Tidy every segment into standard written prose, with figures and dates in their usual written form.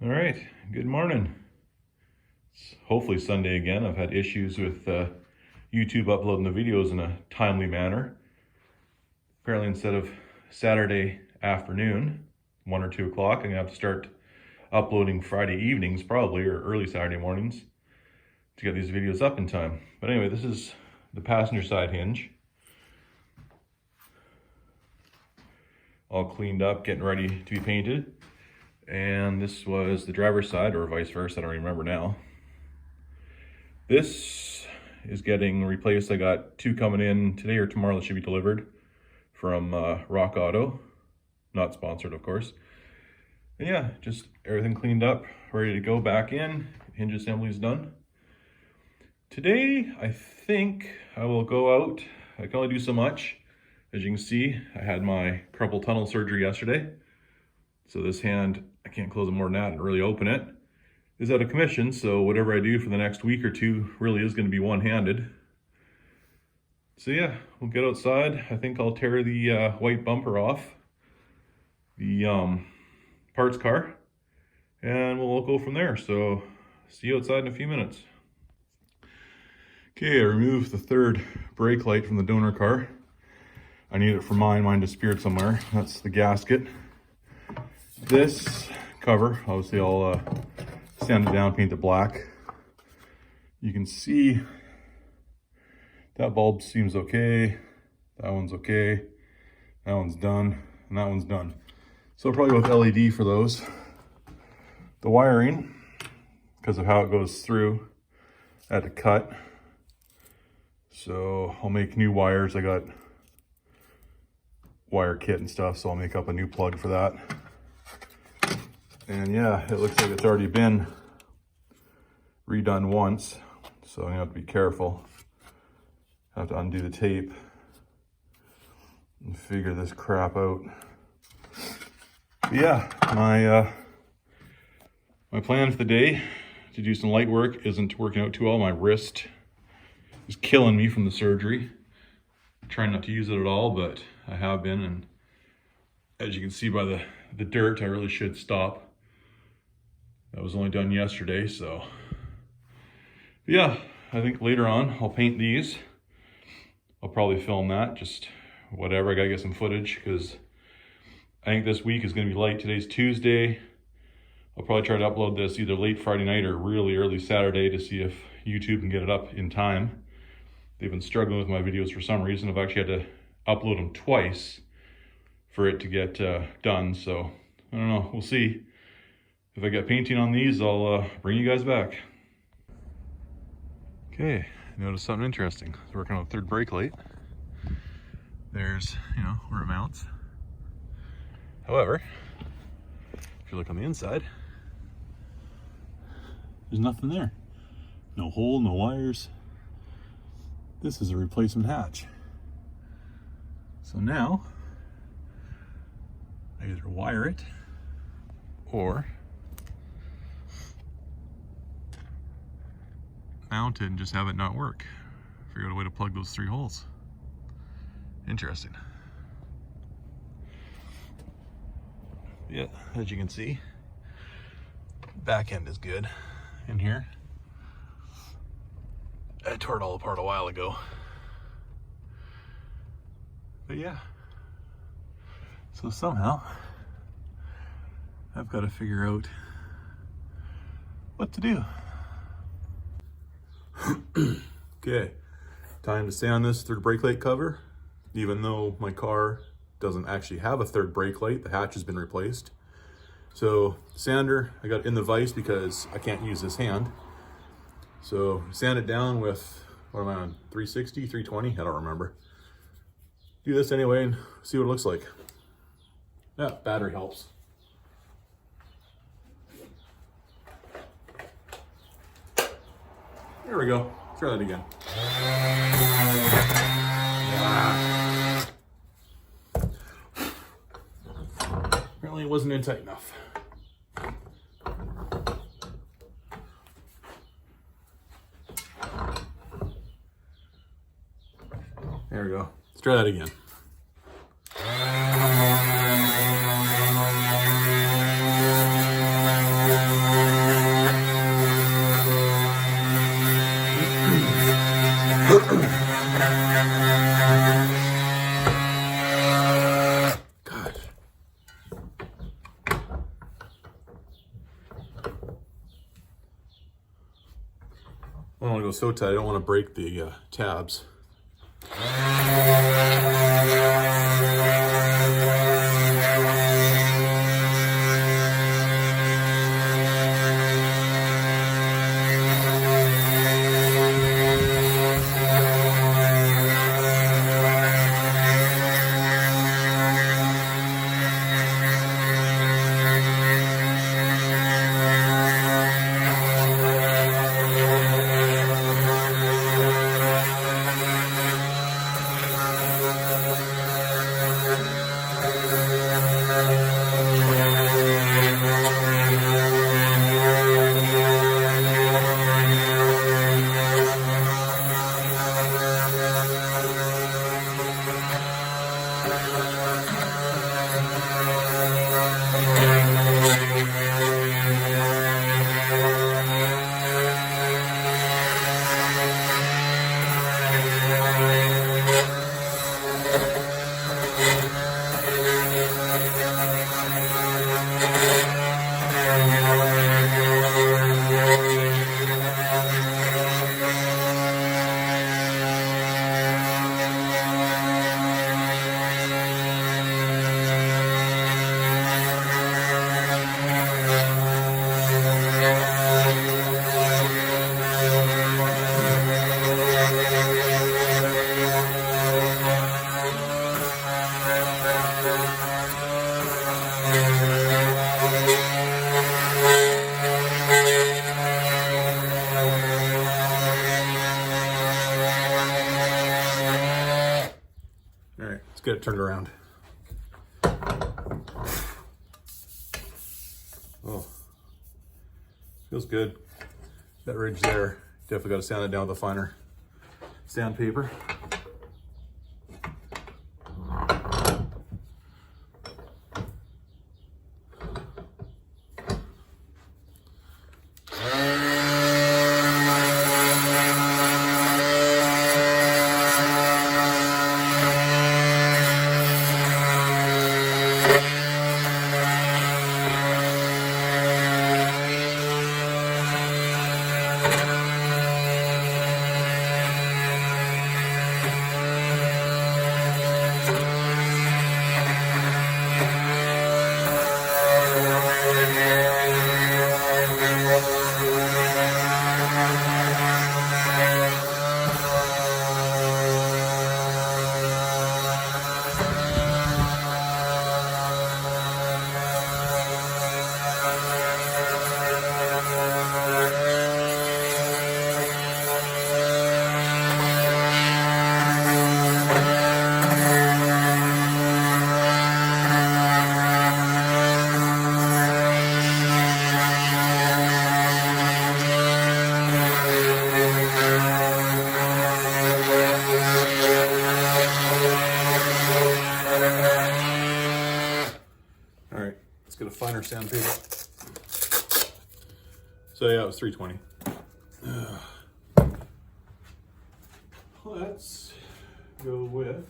All right, good morning. It's hopefully Sunday again. I've had issues with YouTube uploading the videos in a timely manner. Apparently instead of Saturday afternoon, 1 or 2 o'clock, I'm gonna have to start uploading Friday evenings probably, or early Saturday mornings to get these videos up in time. But anyway, this is the passenger side hinge. All cleaned up, getting ready to be painted. And this was the driver's side, or vice versa, I don't remember now. This is getting replaced. I got 2 coming in today or tomorrow that should be delivered from Rock Auto. Not sponsored, of course. And yeah, just everything cleaned up, ready to go back in. Hinge assembly is done. Today, I think I will go out. I can only do so much. As you can see, I had my carpal tunnel surgery yesterday. So this hand, I can't close it more than that and really open it, is out of commission. So whatever I do for the next week or 2 really is going to be one-handed. So yeah, we'll get outside. I think I'll tear the white bumper off the parts car and we'll go from there. So see you outside in a few minutes. Okay, I removed the 3rd brake light from the donor car. I need it for mine. Mine disappeared somewhere. That's the gasket. This cover, obviously I'll sand it down, paint it black. You can see that bulb seems okay. That one's okay. That one's done, and that one's done. So I'll probably go with LED for those. The wiring, because of how it goes through, I had to cut. So I'll make new wires. I got wire kit and stuff, so I'll make up a new plug for that. And yeah, it looks like it's already been redone once, so I'm gonna have to be careful. I have to undo the tape and figure this crap out. But yeah, my plan for the day to do some light work isn't working out too well. My wrist is killing me from the surgery. I'm trying not to use it at all, but I have been, and as you can see by the dirt, I really should stop. That was only done yesterday, so. But yeah, I think later on I'll paint these. I'll probably film that, just whatever. I gotta get some footage because I think this week is gonna be light. Today's Tuesday. I'll probably try to upload this either late Friday night or really early Saturday to see if YouTube can get it up in time. They've been struggling with my videos for some reason. I've actually had to upload them twice for it to get done, so I don't know, we'll see. If I get painting on these, I'll bring you guys back. Okay, notice something interesting. I was working on the 3rd brake light. There's, where it mounts. However, if you look on the inside, there's nothing there. No hole, no wires. This is a replacement hatch. So now, I either wire it or mount it and just have it not work. Figure out a way to plug those 3 holes. Interesting. Yeah, as you can see, back end is good in here. I tore it all apart a while ago. But yeah, so somehow I've got to figure out what to do. Okay, time to sand this 3rd brake light cover. Even though my car doesn't actually have a 3rd brake light, the hatch has been replaced. So sander, I got in the vise because I can't use this hand. So sand it down with, what am I on, 360, 320? I don't remember. Do this anyway and see what it looks like. Yeah, battery helps. There we go. Try that again. Apparently it wasn't in tight enough. There we go. Let's try that again. I don't want to go so tight. I don't want to break the tabs. All right, let's get it turned around. Oh, feels good. That ridge there, definitely got to sand it down with a finer sandpaper. Let's get a finer sandpaper. So yeah, it was 320. Let's go with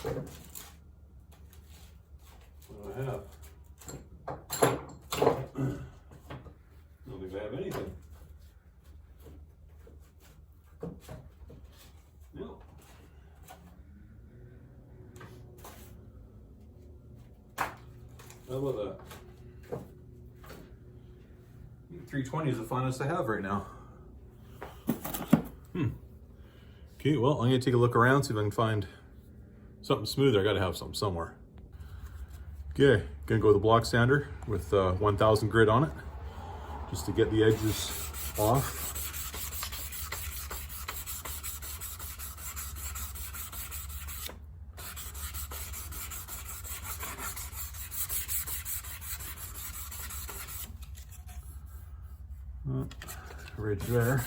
what do I have? I don't think I have anything. No. How about that? 320 is the finest I have right now. Okay, well, I'm gonna take a look around, see if I can find something smoother. I gotta have something somewhere. Okay, gonna go with a block sander with 1000 grit on it, just to get the edges off. Ridge there.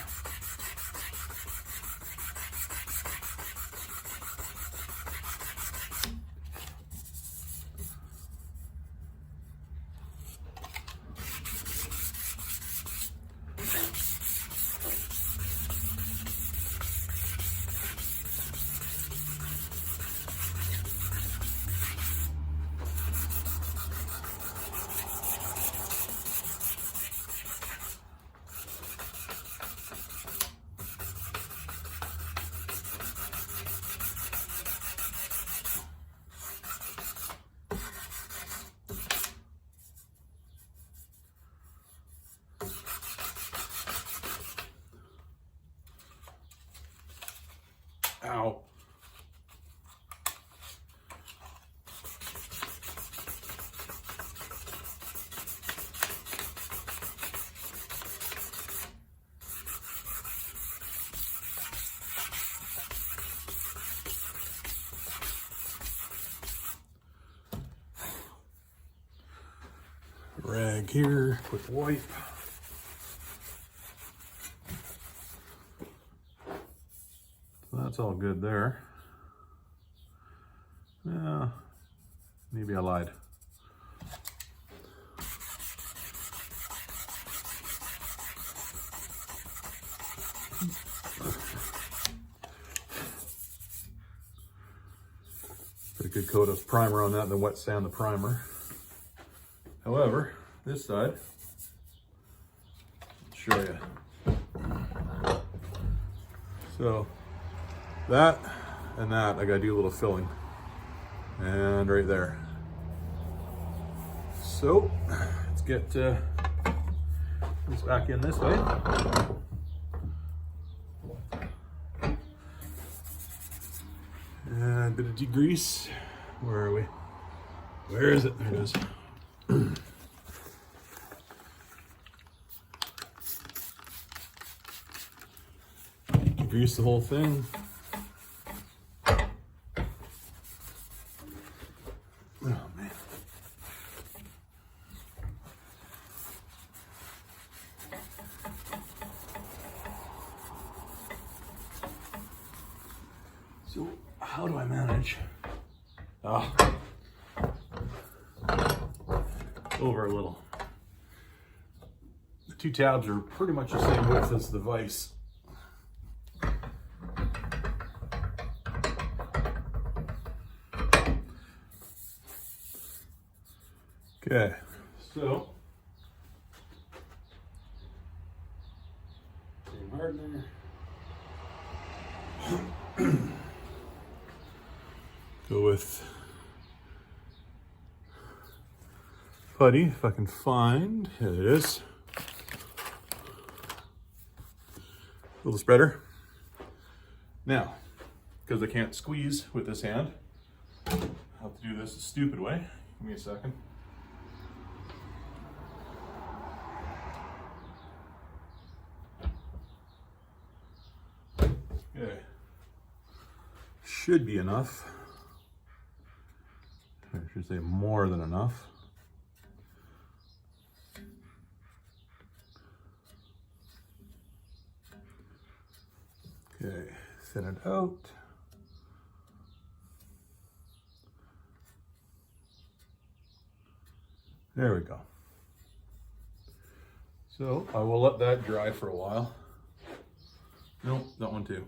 Rag here, quick wipe. So that's all good there. Yeah, maybe I lied. Put a good coat of primer on that, then wet sand the primer. However, this side, I'll show you. So that and that, I gotta do a little filling. And right there. So let's get this back in this way. And a bit of degrease. Where are we? Where is it? There it is. Degrease the whole thing. Oh man. So how do I manage? Over a little. The two tabs are pretty much the same width as the vise. Okay, so same hardener. Go with putty if I can find. Here it is. A little spreader. Now, because I can't squeeze with this hand, I'll have to do this a stupid way. Give me a second. Okay. Should be enough. I should say more than enough. Okay, thin it out. There we go. So I will let that dry for a while. Nope, that one too.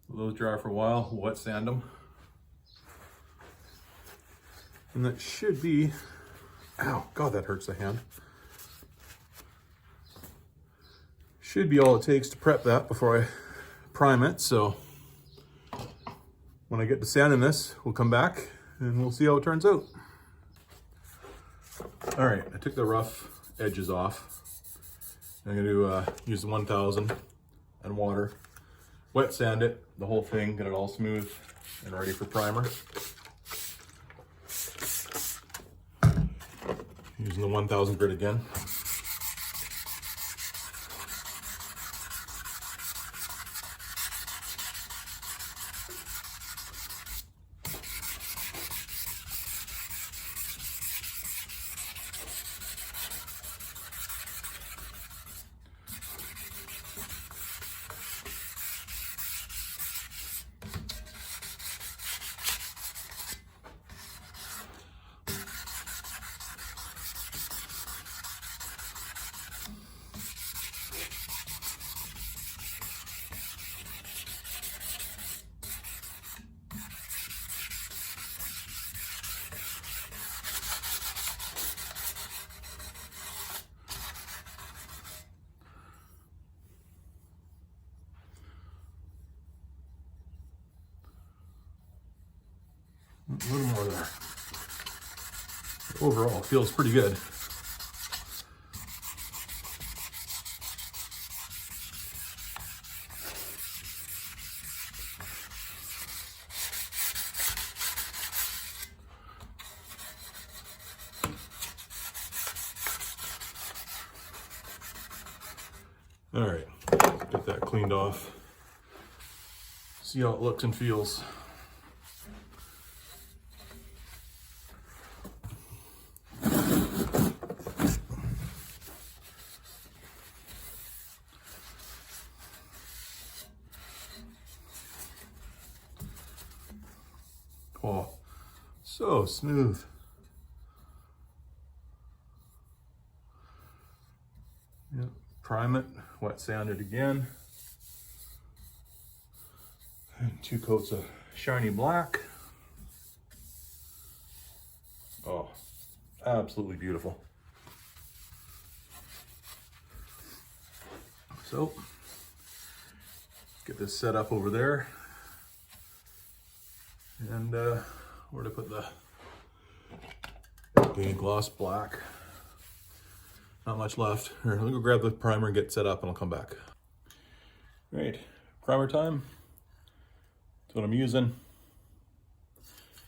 Let those dry for a while, wet sand them. And that should be, ow, God, that hurts the hand. Should be all it takes to prep that before I prime it. So when I get to sanding this, we'll come back and we'll see how it turns out. All right, I took the rough edges off. I'm gonna use the 1000 and water. Wet sand it, the whole thing, get it all smooth and ready for primer. Using the 1000 grit again. A little more there. Overall, it feels pretty good. All right, get that cleaned off. See how it looks and feels. Oh, so smooth. Yep. Prime it, wet sand it again. And 2 coats of shiny black. Oh, absolutely beautiful. So, get this set up over there. And where to put the gloss black. Not much left. Here, let me go grab the primer and get set up and I'll come back. All right, primer time. That's what I'm using.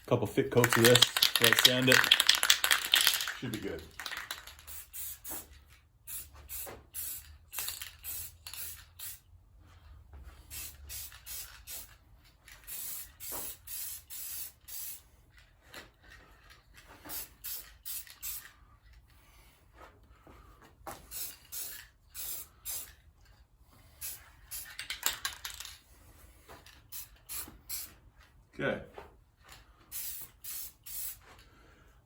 A couple thick coats of this, wet sand it. Should be good. Okay.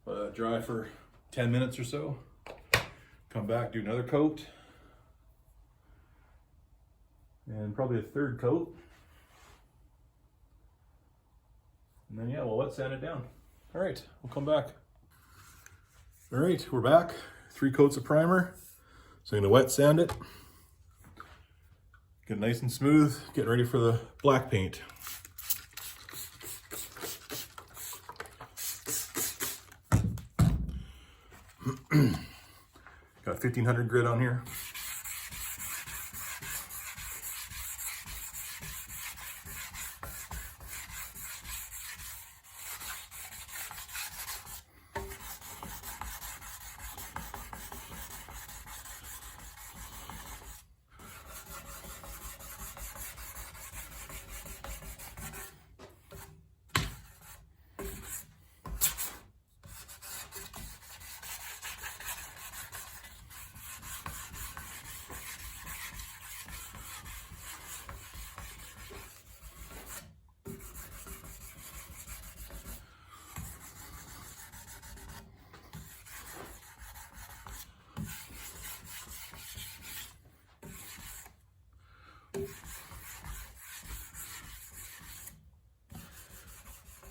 Let that dry for 10 minutes or so. Come back, do another coat. And probably a 3rd coat. And then yeah, we'll wet sand it down. All right, we'll come back. All right, we're back. 3 coats of primer. So I'm gonna wet sand it. Get it nice and smooth, getting ready for the black paint. Got 1500 grit on here.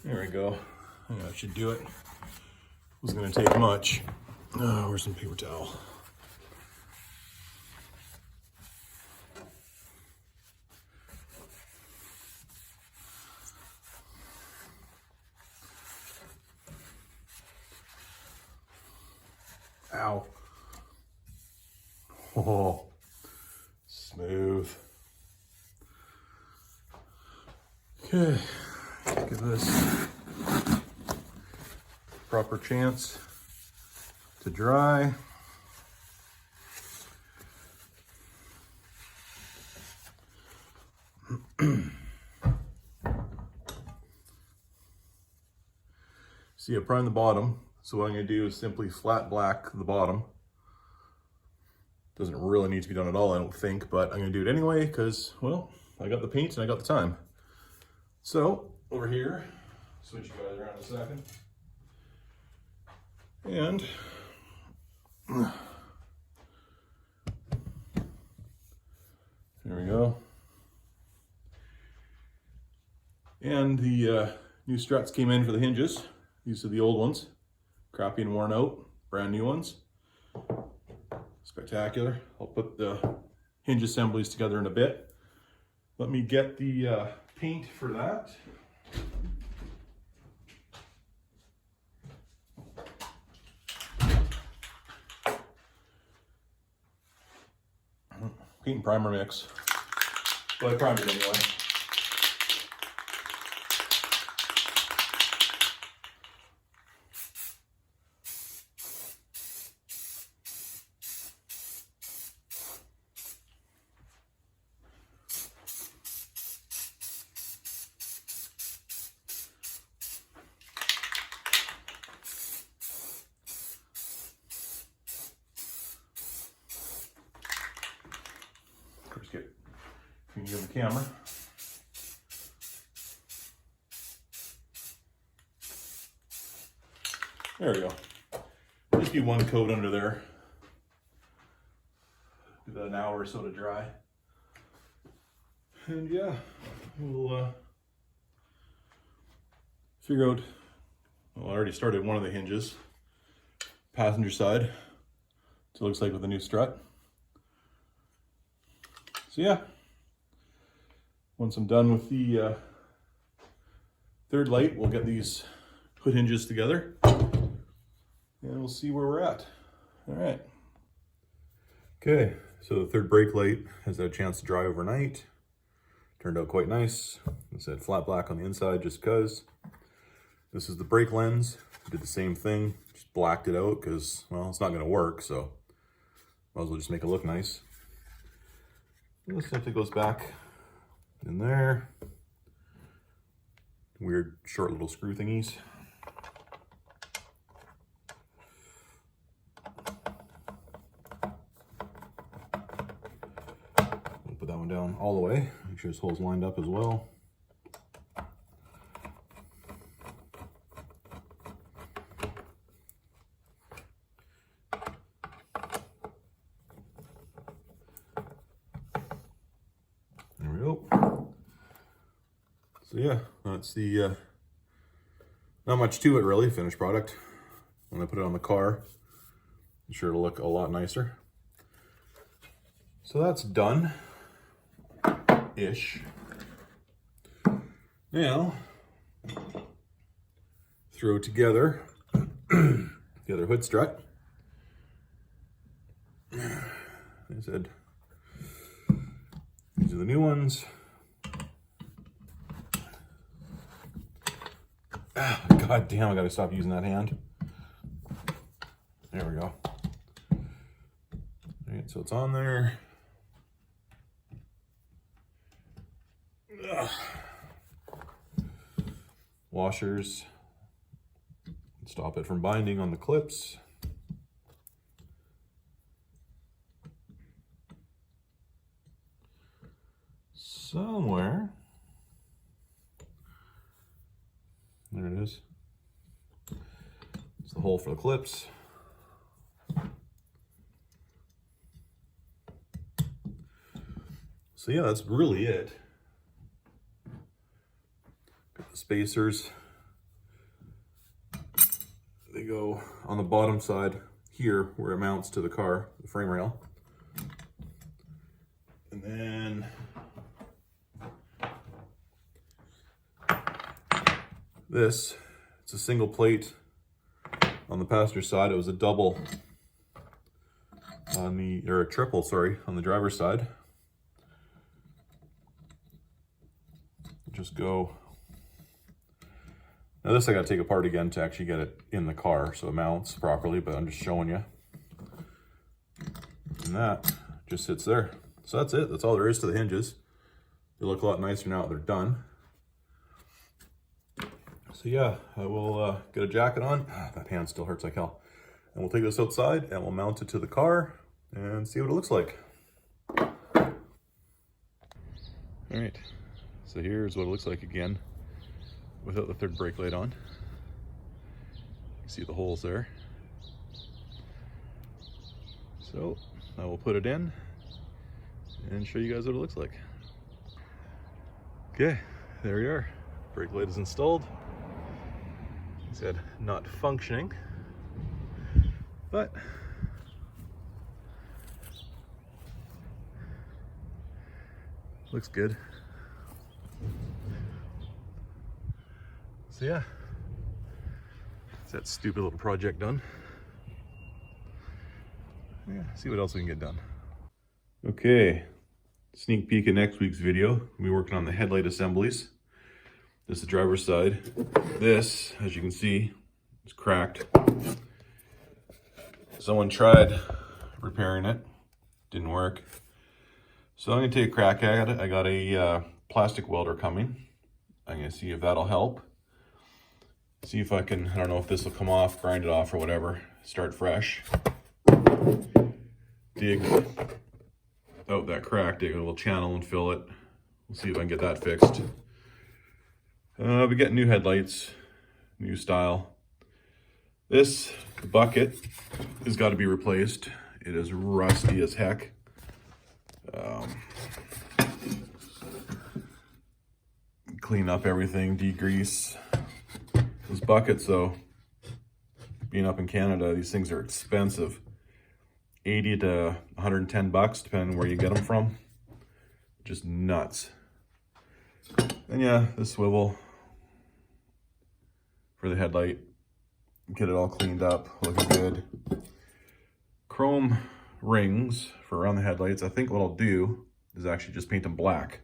There we go. I think that should do it. Wasn't gonna take much. Oh, where's some paper towel? Ow. Oh, smooth. Okay, give this proper chance to dry. See, I primed the bottom, so what I'm going to do is simply flat black the bottom. Doesn't really need to be done at all, I don't think, but I'm going to do it anyway because, well, I got the paint and I got the time. So, over here, switch you guys around a second. And there we go. And the new struts came in for the hinges. These are the old ones, crappy and worn out, brand new ones. Spectacular. I'll put the hinge assemblies together in a bit. Let me get the paint for that. Paint and primer mix. Well, I primed it anyway. Just get between you and the camera. There we go. Just do one coat under there. Give that an hour or so to dry. And yeah, we'll figure out, well, I already started one of the hinges, passenger side. So it looks like with the new strut. So yeah, once I'm done with the third light, we'll get these hood hinges together and we'll see where we're at. All right. Okay, so the third brake light has had a chance to dry overnight. Turned out quite nice. I said flat black on the inside just because. This is the brake lens. Did the same thing, just blacked it out because, well, it's not gonna work, so might as well just make it look nice. And this simply goes back in there. Weird short little screw thingies. Put that one down all the way. Make sure this hole's lined up as well. There we go. So yeah, that's the, not much to it really, finished product. When I put it on the car, I'm sure it'll look a lot nicer. So that's done-ish. Now, throw together the other hood strut. Like I said, these are the new ones. Ah, God damn, I gotta stop using that hand. There we go. All right, so it's on there. Ugh. Washers. Stop it from binding on the clips. Somewhere. There it is. It's the hole for the clips. So yeah, that's really it. Got the spacers. They go on the bottom side here where it mounts to the car, the frame rail. And then this, it's a single plate on the passenger side. It was a double on the, or a triple, sorry, on the driver's side. Just go. Now this I gotta take apart again to actually get it in the car so it mounts properly, but I'm just showing you. And that just sits there. So that's it, that's all there is to the hinges. They look a lot nicer now that they're done. So yeah, I will get a jacket on. That hand still hurts like hell. And we'll take this outside and we'll mount it to the car and see what it looks like. All right, so here's what it looks like again without the third brake light on. You see the holes there. So I will put it in and show you guys what it looks like. Okay, there we are. Brake light is installed. He said not functioning, but looks good. So yeah, it's that stupid little project done. Yeah, see what else we can get done. Okay, sneak peek of next week's video. We'll be working on the headlight assemblies. This is the driver's side. This, as you can see, is cracked. Someone tried repairing it, didn't work. So I'm gonna take a crack at it. I got a plastic welder coming. I'm gonna see if that'll help. See if I can, I don't know if this will come off, grind it off or whatever, start fresh. Dig out that crack, dig a little channel and fill it. We'll see if I can get that fixed. I'll be getting new headlights, new style. This bucket has got to be replaced. It is rusty as heck. Clean up everything, degrease. Those buckets though, being up in Canada, these things are expensive. 80 to 110 bucks, depending where you get them from. Just nuts. And yeah, the swivel for the headlight. Get it all cleaned up, looking good. Chrome rings for around the headlights. I think what I'll do is actually just paint them black.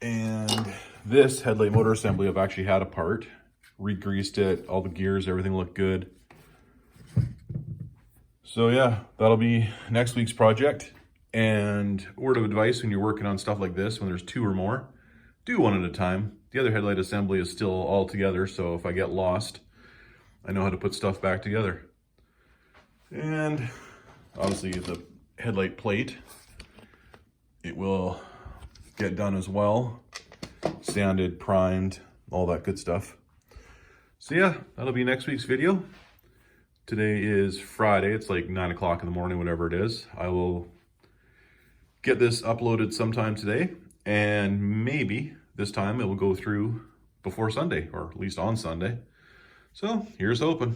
And this headlight motor assembly I've actually had apart. Re-greased it, all the gears, everything looked good. So yeah, that'll be next week's project. And word of advice when you're working on stuff like this, when there's two or more, do one at a time. The other headlight assembly is still all together, so if I get lost, I know how to put stuff back together. And obviously the headlight plate, it will get done as well. Sanded, primed, all that good stuff. So yeah, that'll be next week's video. Today is Friday. It's like 9 o'clock in the morning, whatever it is. I will get this uploaded sometime today, and maybe this time it will go through before Sunday, or at least on Sunday. So here's hoping.